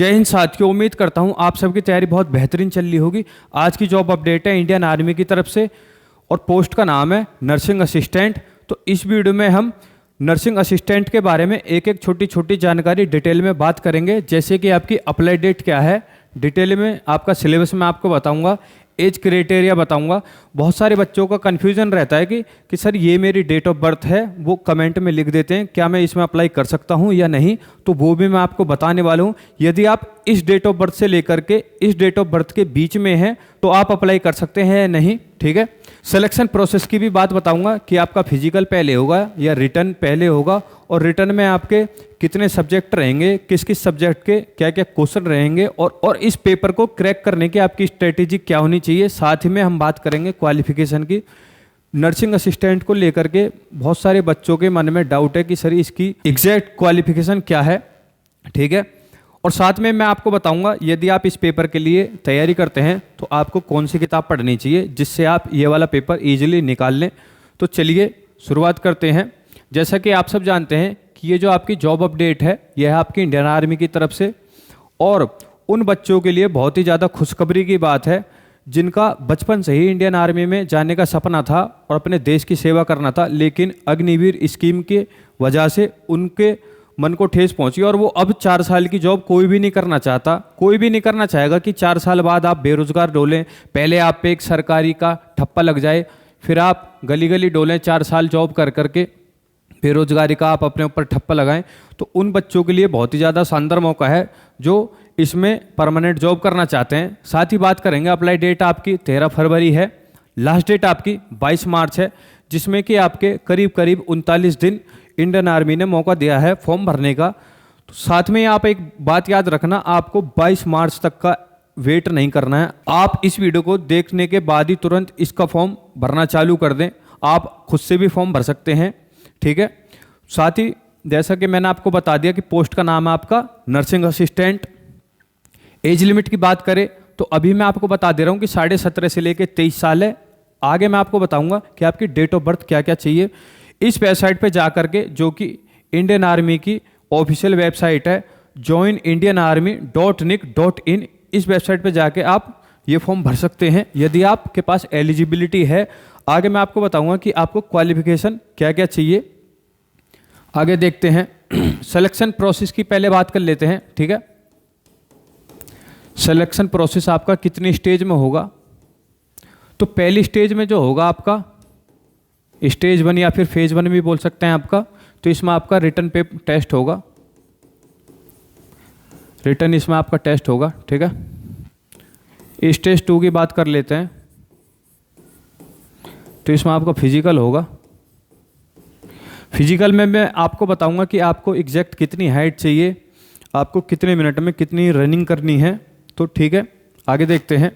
जय हिंद साथियों, उम्मीद करता हूं आप सबकी तैयारी बहुत बेहतरीन चल रही होगी। आज की जॉब अपडेट है इंडियन आर्मी की तरफ से और पोस्ट का नाम है नर्सिंग असिस्टेंट। तो इस वीडियो में हम नर्सिंग असिस्टेंट के बारे में एक एक छोटी छोटी जानकारी डिटेल में बात करेंगे। जैसे कि आपकी अप्लाई डेट क्या है, डिटेल में आपका सिलेबस मैं आपको बताऊंगा, एज क्राइटेरिया बताऊंगा। बहुत सारे बच्चों का कन्फ्यूजन रहता है कि सर ये मेरी डेट ऑफ बर्थ है, वो कमेंट में लिख देते हैं, क्या मैं इसमें अप्लाई कर सकता हूं या नहीं। तो वो भी मैं आपको बताने वाला हूं। यदि आप इस डेट ऑफ बर्थ से लेकर के इस डेट ऑफ बर्थ के बीच में हैं तो आप अप्लाई कर सकते हैं या नहीं, ठीक है। सिलेक्शन प्रोसेस की भी बात बताऊंगा कि आपका फिजिकल पहले होगा या रिटर्न पहले होगा, और रिटर्न में आपके कितने सब्जेक्ट रहेंगे, किस किस सब्जेक्ट के क्या क्या क्वेश्चन रहेंगे, और इस पेपर को क्रैक करने की आपकी स्ट्रेटेजी क्या होनी चाहिए। साथ ही में हम बात करेंगे क्वालिफिकेशन की। नर्सिंग असिस्टेंट को लेकर के बहुत सारे बच्चों के मन में डाउट है कि सर इसकी एग्जैक्ट क्वालिफिकेशन क्या है, ठीक है। और साथ में मैं आपको बताऊंगा यदि आप इस पेपर के लिए तैयारी करते हैं तो आपको कौन सी किताब पढ़नी चाहिए जिससे आप ये वाला पेपर इजीली निकाल लें। तो चलिए शुरुआत करते हैं। जैसा कि आप सब जानते हैं कि ये जो आपकी जॉब अपडेट है यह है आपकी इंडियन आर्मी की तरफ से, और उन बच्चों के लिए बहुत ही ज़्यादा खुशखबरी की बात है जिनका बचपन से ही इंडियन आर्मी में जाने का सपना था और अपने देश की सेवा करना था, लेकिन अग्निवीर स्कीम की वजह से उनके मन को ठेस पहुंची और वो अब 4 साल की जॉब कोई भी नहीं करना चाहता। कोई भी नहीं करना चाहेगा कि 4 साल बाद आप बेरोजगार डोलें। पहले आप पे एक सरकारी का ठप्पा लग जाए, फिर आप गली गली डोलें 4 साल जॉब कर करके, बेरोजगारी का आप अपने ऊपर ठप्पा लगाएं। तो उन बच्चों के लिए बहुत ही ज़्यादा शानदार मौका है जो इसमें परमानेंट जॉब करना चाहते हैं। साथ ही बात करेंगे, अप्लाई डेट आपकी 13 फरवरी है, लास्ट डेट आपकी 22 मार्च है, जिसमें कि आपके करीब करीब 39 दिन इंडियन आर्मी ने मौका दिया है फॉर्म भरने का। तो साथ में आप एक बात याद रखना, आपको 22 मार्च तक का वेट नहीं करना है। आप इस वीडियो को देखने के बाद ही तुरंत इसका फॉर्म भरना चालू कर दें। आप खुद से भी फॉर्म भर सकते हैं, ठीक है। साथ ही जैसा कि मैंने आपको बता दिया कि पोस्ट का नाम है आपका नर्सिंग असिस्टेंट। एज लिमिट की बात करें तो अभी मैं आपको बता दे रहा हूँ कि 17.5 से लेकर 23 साल है। आगे मैं आपको बताऊंगा कि आपकी डेट ऑफ बर्थ क्या क्या चाहिए। इस वेबसाइट पे जा करके, जो कि इंडियन आर्मी की ऑफिशियल वेबसाइट है joinindianarmy.nic.in, इस वेबसाइट पे जाके आप ये फॉर्म भर सकते हैं यदि आपके पास एलिजिबिलिटी है। आगे मैं आपको बताऊंगा कि आपको क्वालिफिकेशन क्या क्या चाहिए। आगे देखते हैं। सिलेक्शन प्रोसेस की पहले बात कर लेते हैं, ठीक है। सिलेक्शन प्रोसेस आपका कितनी स्टेज में होगा, तो पहली स्टेज में जो होगा आपका स्टेज 1 या फिर फेज 1 भी बोल सकते हैं आपका, तो इसमें आपका रिटन पे टेस्ट होगा, रिटन इसमें आपका टेस्ट होगा, ठीक है। स्टेज 2 की बात कर लेते हैं, तो इसमें आपका फिजिकल होगा। फिजिकल में मैं आपको बताऊंगा कि आपको एग्जैक्ट कितनी हाइट चाहिए, आपको कितने मिनट में कितनी रनिंग करनी है, तो ठीक है। आगे देखते हैं,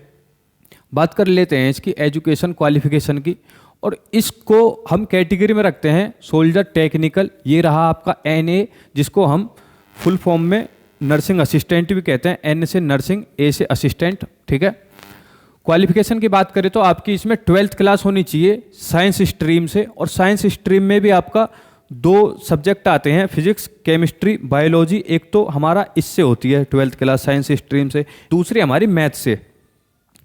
बात कर लेते हैं इसकी एजुकेशन क्वालिफिकेशन की, और इसको हम कैटेगरी में रखते हैं सोल्जर टेक्निकल। ये रहा आपका NA, जिसको हम फुल फॉर्म में नर्सिंग असिस्टेंट भी कहते हैं। N से नर्सिंग, A से असिस्टेंट, ठीक है। क्वालिफिकेशन की बात करें तो आपकी इसमें 12th क्लास होनी चाहिए साइंस स्ट्रीम से, और साइंस स्ट्रीम में भी आपका 2 सब्जेक्ट आते हैं, फिजिक्स केमिस्ट्री बायोलॉजी। एक तो हमारा इससे होती है 12th क्लास साइंस स्ट्रीम से, दूसरी हमारी मैथ से,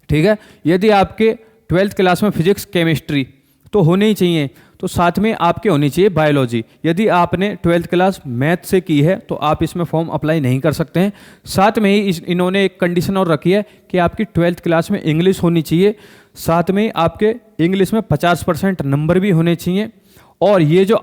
ठीक है। यदि आपके 12th क्लास में फिजिक्स केमिस्ट्री तो होने ही चाहिए, तो साथ में आपके होनी चाहिए बायोलॉजी। यदि आपने 12th क्लास मैथ से की है तो आप इसमें फॉर्म अप्लाई नहीं कर सकते हैं। साथ में ही इन्होंने एक कंडीशन और रखी है कि आपकी 12th क्लास में इंग्लिश होनी चाहिए, साथ में आपके इंग्लिश में 50% नंबर भी होने चाहिए। और ये जो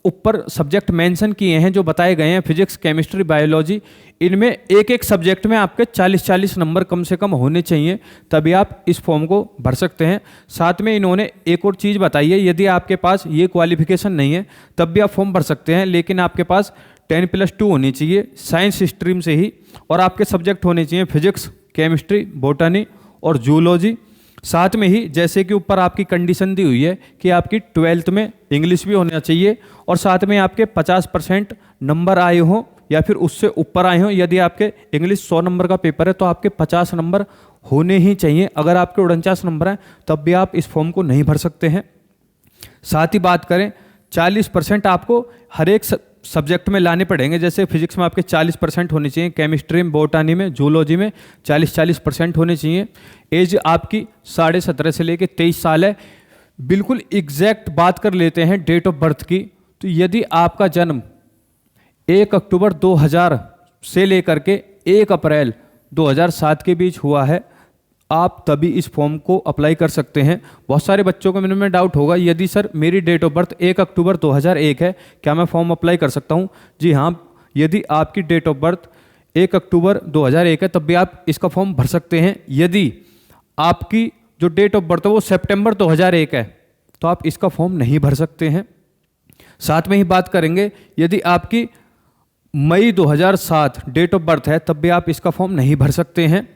ऊपर सब्जेक्ट मेंशन किए हैं, जो बताए गए हैं फिजिक्स केमिस्ट्री बायोलॉजी, इनमें एक एक सब्जेक्ट में आपके 40-40 नंबर कम से कम होने चाहिए, तभी आप इस फॉर्म को भर सकते हैं। साथ में इन्होंने एक और चीज़ बताई है, यदि आपके पास ये क्वालिफिकेशन नहीं है तब भी आप फॉर्म भर सकते हैं, लेकिन आपके पास 10+2 होनी चाहिए साइंस स्ट्रीम से ही, और आपके सब्जेक्ट होने चाहिए फिजिक्स केमिस्ट्री बॉटनी और जूलॉजी। साथ में ही जैसे कि ऊपर आपकी कंडीशन दी हुई है कि आपकी 12th में इंग्लिश भी होना चाहिए, और साथ में आपके 50% नंबर आए हों या फिर उससे ऊपर आए हों। यदि आपके इंग्लिश 100 नंबर का पेपर है तो आपके 50 नंबर होने ही चाहिए। अगर आपके 49 नंबर हैं तब भी आप इस फॉर्म को नहीं भर सकते हैं। साथ ही बात करें 40% आपको हर एक सब्जेक्ट में लाने पड़ेंगे। जैसे फिजिक्स में आपके 40% होने चाहिए, केमिस्ट्री में, बोटानी में, जूलॉजी में 40% होने चाहिए। एज आपकी 17.5 से लेके 23 साल है। बिल्कुल एग्जैक्ट बात कर लेते हैं डेट ऑफ बर्थ की, तो यदि आपका जन्म 1 अक्टूबर 2000 से लेकर के 1 अप्रैल 2007 के बीच हुआ है, आप तभी इस फॉर्म को अप्लाई कर सकते हैं। बहुत सारे बच्चों को मन में डाउट होगा, यदि सर मेरी डेट ऑफ बर्थ 1 अक्टूबर 2001 है, क्या मैं फॉर्म अप्लाई कर सकता हूं? जी हाँ, यदि आपकी डेट ऑफ बर्थ 1 अक्टूबर 2001 है तब भी आप इसका फॉर्म भर सकते हैं। यदि आपकी जो डेट ऑफ बर्थ है वो सितंबर 2001 है तो आप इसका फॉर्म नहीं भर सकते हैं। साथ में ही बात करेंगे, यदि आपकी मई 2007 डेट ऑफ बर्थ है तब भी आप इसका फॉर्म नहीं भर सकते हैं।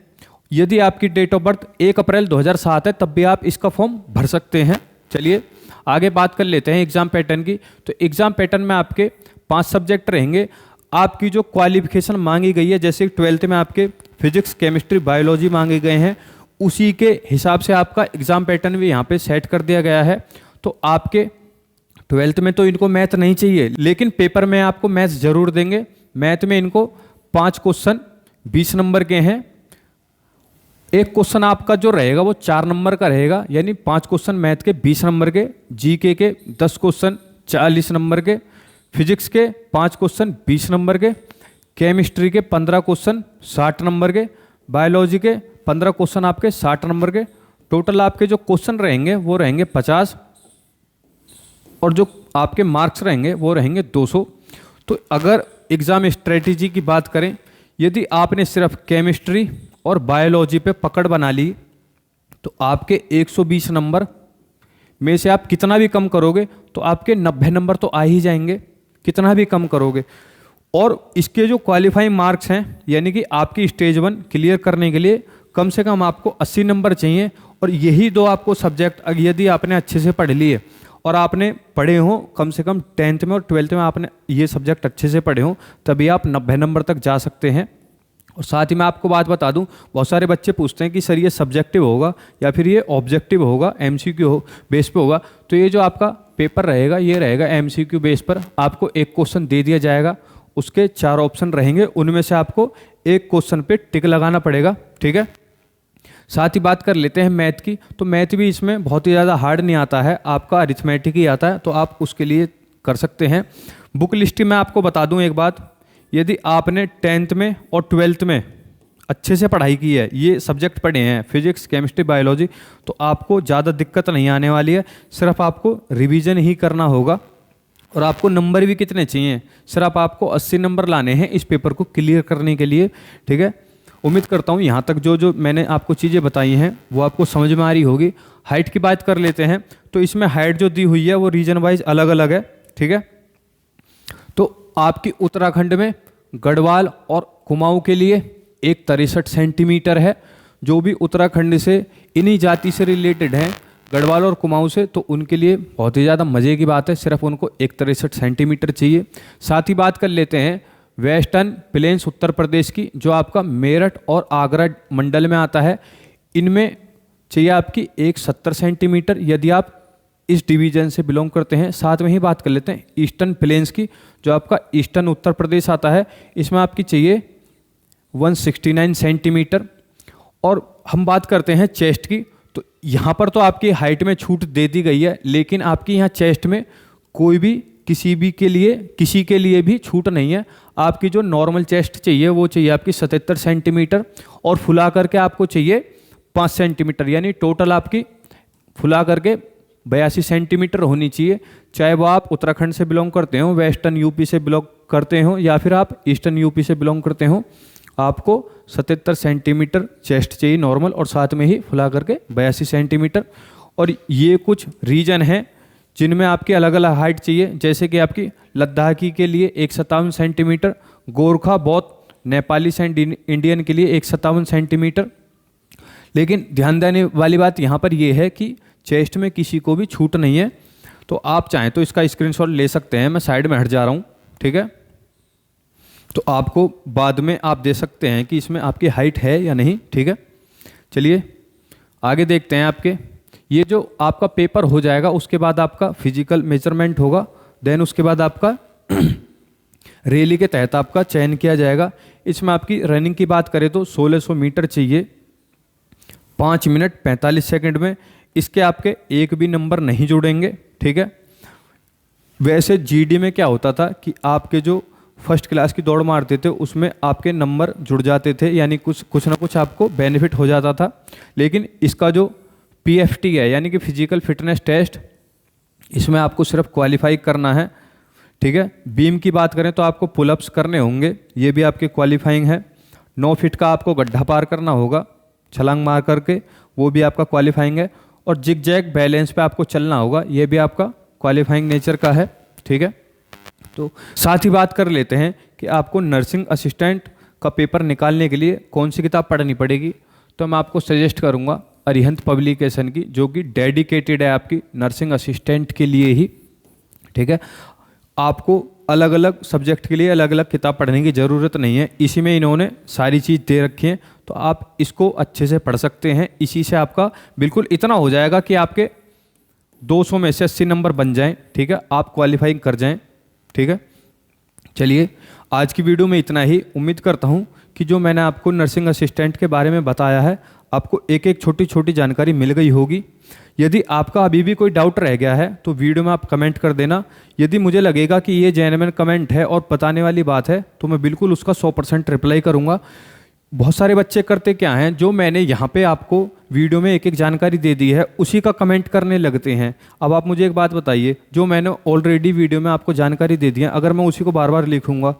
यदि आपकी डेट ऑफ बर्थ 1 अप्रैल 2007 है तब भी आप इसका फॉर्म भर सकते हैं। चलिए आगे बात कर लेते हैं एग्जाम पैटर्न की। तो एग्जाम पैटर्न में आपके 5 सब्जेक्ट रहेंगे। आपकी जो क्वालिफिकेशन मांगी गई है, जैसे 12th में आपके फिजिक्स, केमिस्ट्री, बायोलॉजी मांगे गए हैं, उसी के हिसाब से आपका एग्जाम पैटर्न भी यहाँ पे सेट कर दिया गया है। तो आपके 12th में तो इनको मैथ नहीं चाहिए, लेकिन पेपर में आपको मैथ जरूर देंगे। मैथ में इनको 5 क्वेश्चन 20 नंबर के हैं। एक क्वेश्चन आपका जो रहेगा वो 4 नंबर का रहेगा, यानी 5 क्वेश्चन मैथ के 20 नंबर के, जीके के 10 क्वेश्चन 40 नंबर के, फिजिक्स के 5 क्वेश्चन 20 नंबर के, केमिस्ट्री के 15 क्वेश्चन 60 नंबर के, बायोलॉजी के 15 क्वेश्चन आपके 60 नंबर के। टोटल आपके जो क्वेश्चन रहेंगे वो रहेंगे 50 और जो आपके मार्क्स रहेंगे वो रहेंगे 200। तो अगर एग्ज़ाम स्ट्रेटेजी की बात करें, यदि आपने सिर्फ केमिस्ट्री और बायोलॉजी पे पकड़ बना ली तो आपके 120 नंबर में से आप कितना भी कम करोगे तो आपके 90 नंबर तो आ ही जाएंगे, कितना भी कम करोगे। और इसके जो क्वालिफाइंग मार्क्स हैं, यानी कि आपकी स्टेज 1 क्लियर करने के लिए कम से कम आपको 80 नंबर चाहिए। और यही 2 आपको सब्जेक्ट यदि आपने अच्छे से पढ़ लिए और आपने पढ़े हो, कम से कम 10th में और 12th में आपने ये सब्जेक्ट अच्छे से पढ़े हो, तभी आप 90 नंबर तक जा सकते हैं। और साथ ही मैं आपको बात बता दूं, बहुत सारे बच्चे पूछते हैं कि सर ये सब्जेक्टिव होगा या फिर ये ऑब्जेक्टिव होगा, एमसीक्यू बेस पे होगा। तो ये जो आपका पेपर रहेगा ये रहेगा एमसीक्यू बेस पर। आपको एक क्वेश्चन दे दिया जाएगा, उसके 4 ऑप्शन रहेंगे, उनमें से आपको एक क्वेश्चन पे टिक लगाना पड़ेगा, ठीक है। साथ ही बात कर लेते हैं मैथ की। तो मैथ भी इसमें बहुत ही ज़्यादा हार्ड नहीं आता है, आपका अरिथमेटिक ही आता है, तो आप उसके लिए कर सकते हैं। बुक लिस्ट में आपको बता दूं एक बात, यदि आपने 10th में और 12th में अच्छे से पढ़ाई की है, ये सब्जेक्ट पढ़े हैं फिजिक्स, केमिस्ट्री, बायोलॉजी, तो आपको ज़्यादा दिक्कत नहीं आने वाली है। सिर्फ आपको रिवीजन ही करना होगा। और आपको नंबर भी कितने चाहिए, सिर्फ आपको 80 नंबर लाने हैं इस पेपर को क्लियर करने के लिए, ठीक है। उम्मीद करता हूँ यहाँ तक जो मैंने आपको चीज़ें बताई हैं वो आपको समझ में आ रही होगी। हाइट की बात कर लेते हैं। तो इसमें हाइट जो दी हुई है वो रीजन वाइज अलग अलग है, ठीक है। तो आपकी उत्तराखंड में गढ़वाल और कुमाऊं के लिए 163 सेंटीमीटर है। जो भी उत्तराखंड से इन्हीं जाति से रिलेटेड हैं, गढ़वाल और कुमाऊं से, तो उनके लिए बहुत ही ज़्यादा मज़े की बात है, सिर्फ उनको 163 सेंटीमीटर चाहिए। साथ ही बात कर लेते हैं वेस्टर्न प्लेन्स उत्तर प्रदेश की, जो आपका मेरठ और आगरा मंडल में आता है। इनमें चाहिए आपकी 170 सेंटीमीटर यदि आप इस डिवीजन से बिलोंग करते हैं। साथ में ही बात कर लेते हैं ईस्टर्न प्लेन्स की, जो आपका ईस्टर्न उत्तर प्रदेश आता है, इसमें आपकी चाहिए 169 सेंटीमीटर। और हम बात करते हैं चेस्ट की, तो यहाँ पर तो आपकी हाइट में छूट दे दी गई है, लेकिन आपकी यहाँ चेस्ट में कोई भी किसी के लिए भी छूट नहीं है। आपकी जो नॉर्मल चेस्ट चाहिए वो चाहिए आपकी 77 सेंटीमीटर और फुला करके आपको चाहिए 5 सेंटीमीटर, यानी टोटल आपकी फुला करके 82 सेंटीमीटर होनी चाहिए। चाहे वो आप उत्तराखंड से बिलोंग करते हो, वेस्टर्न यूपी से बिलोंग करते हो, या फिर आप ईस्टर्न यूपी से बिलोंग करते हो, आपको 77 सेंटीमीटर चेस्ट चाहिए नॉर्मल, और साथ में ही फुला करके 82 सेंटीमीटर। और ये कुछ रीजन हैं जिनमें आपकी अलग अलग हाइट चाहिए, जैसे कि आपकी लद्दाखी के लिए 157 सेंटीमीटर, गोरखा, बौद्ध, नेपाली एंड इंडियन के लिए 157 सेंटीमीटर। लेकिन ध्यान देने वाली बात यहाँ पर यह है कि चेस्ट में किसी को भी छूट नहीं है। तो आप चाहें तो इसका स्क्रीनशॉट ले सकते हैं, मैं साइड में हट जा रहा हूँ, ठीक है। तो आपको बाद में आप दे सकते हैं कि इसमें आपकी हाइट है या नहीं, ठीक है। चलिए आगे देखते हैं। आपके ये जो आपका पेपर हो जाएगा उसके बाद आपका फिजिकल मेजरमेंट होगा, देन उसके बाद आपका रैली के तहत आपका चयन किया जाएगा। इसमें आपकी रनिंग की बात करें तो 1600 मीटर चाहिए 5 मिनट 45 सेकंड में। इसके आपके एक भी नंबर नहीं जुड़ेंगे, ठीक है। वैसे जीडी में क्या होता था कि आपके जो फर्स्ट क्लास की दौड़ मारते थे उसमें आपके नंबर जुड़ जाते थे, यानी कुछ ना कुछ आपको बेनिफिट हो जाता था। लेकिन इसका जो पीएफटी है यानी कि फिजिकल फिटनेस टेस्ट, इसमें आपको सिर्फ क्वालिफाई करना है, ठीक है। बीम की बात करें तो आपको पुलअप्स करने होंगे, ये भी आपके क्वालिफाइंग है। 9 फीट का आपको गड्ढा पार करना होगा छलांग मार करके, वो भी आपका क्वालिफाइंग है। और जिग जैग बैलेंस पे आपको चलना होगा, ये भी आपका क्वालिफाइंग नेचर का है, ठीक है। तो साथ ही बात कर लेते हैं कि आपको नर्सिंग असिस्टेंट का पेपर निकालने के लिए कौन सी किताब पढ़नी पड़ेगी। तो मैं आपको सजेस्ट करूंगा अरिहंत पब्लिकेशन की, जो कि डेडिकेटेड है आपकी नर्सिंग असिस्टेंट के लिए ही, ठीक है। आपको अलग अलग सब्जेक्ट के लिए अलग अलग किताब पढ़ने की ज़रूरत नहीं है, इसी में इन्होंने सारी चीज़ दे रखी है। तो आप इसको अच्छे से पढ़ सकते हैं, इसी से आपका बिल्कुल इतना हो जाएगा कि आपके 200 में से 80 नंबर बन जाएं, ठीक है, आप क्वालिफाइंग कर जाएं, ठीक है। चलिए आज की वीडियो में इतना ही। उम्मीद करता हूं कि जो मैंने आपको नर्सिंग असिस्टेंट के बारे में बताया है, आपको एक एक छोटी छोटी जानकारी मिल गई होगी। यदि आपका अभी भी कोई डाउट रह गया है तो वीडियो में आप कमेंट कर देना। यदि मुझे लगेगा कि ये जेन्युइन कमेंट है और बताने वाली बात है तो मैं बिल्कुल उसका 100% रिप्लाई करूँगा। बहुत सारे बच्चे करते क्या हैं, जो मैंने यहाँ पे आपको वीडियो में एक एक जानकारी दे दी है उसी का कमेंट करने लगते हैं। अब आप मुझे एक बात बताइए, जो मैंने ऑलरेडी वीडियो में आपको जानकारी दे दी है, अगर मैं उसी को बार बार लिखूंगा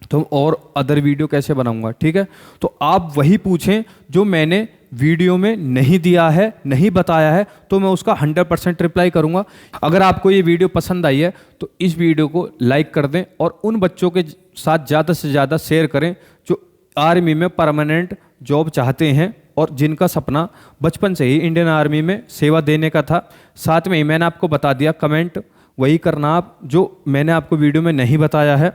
तो और अदर वीडियो कैसे बनाऊंगा, ठीक है। तो आप वही पूछें जो मैंने वीडियो में नहीं दिया है, नहीं बताया है, तो मैं उसका 100% रिप्लाई करूंगा। अगर आपको ये वीडियो पसंद आई है तो इस वीडियो को लाइक कर दें और उन बच्चों के साथ ज़्यादा से ज़्यादा शेयर करें जो आर्मी में परमानेंट जॉब चाहते हैं और जिनका सपना बचपन से ही इंडियन आर्मी में सेवा देने का था। साथ में ही मैंने आपको बता दिया, कमेंट वही करना आप जो मैंने आपको वीडियो में नहीं बताया है।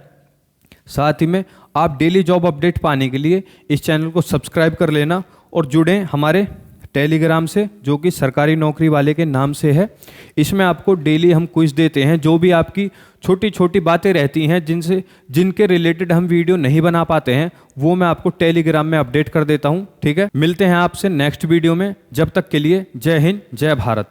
साथ ही में आप डेली जॉब अपडेट पाने के लिए इस चैनल को सब्सक्राइब कर लेना और जुड़ें हमारे टेलीग्राम से, जो कि सरकारी नौकरी वाले के नाम से है। इसमें आपको डेली हम क्विज देते हैं, जो भी आपकी छोटी छोटी बातें रहती हैं जिनके रिलेटेड हम वीडियो नहीं बना पाते हैं, वो मैं आपको टेलीग्राम में अपडेट कर देता हूं, ठीक है। मिलते हैं आपसे नेक्स्ट वीडियो में, जब तक के लिए जय हिंद जय भारत।